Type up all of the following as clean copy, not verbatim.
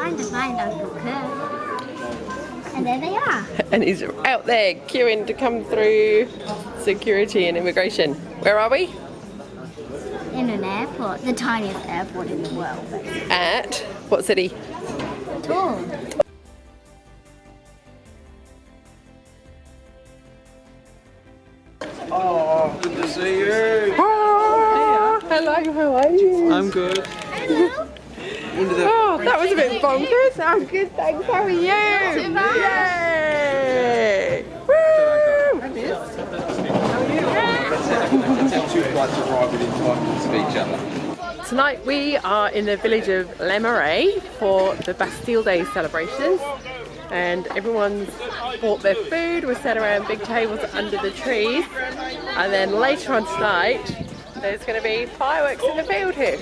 trying to find Uncle Kurt. And there they are. And he's out there queuing to come through security and immigration. Where are we? In an airport. The tiniest airport in the world, basically. At what city? Tall. Oh, good to see you. Oh, hello, how are you? I'm good. Hello. Oh, that was a bit bonkers. I'm good, thanks. How are you? Yay! Woo! Two flights arrive within 5 minutes of each other. Tonight we are in the village of Les Marais for the Bastille Day celebrations, and everyone's bought their food. We're sat around big tables under the trees, and then later on tonight there's going to be fireworks in the field here.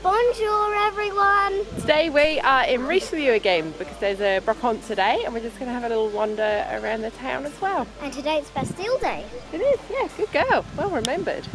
Bonjour, everyone. Today we are in Richelieu again because there's a brocante today, and we're just going to have a little wander around the town as well. And today it's Bastille Day. It is, yeah, good girl, well remembered.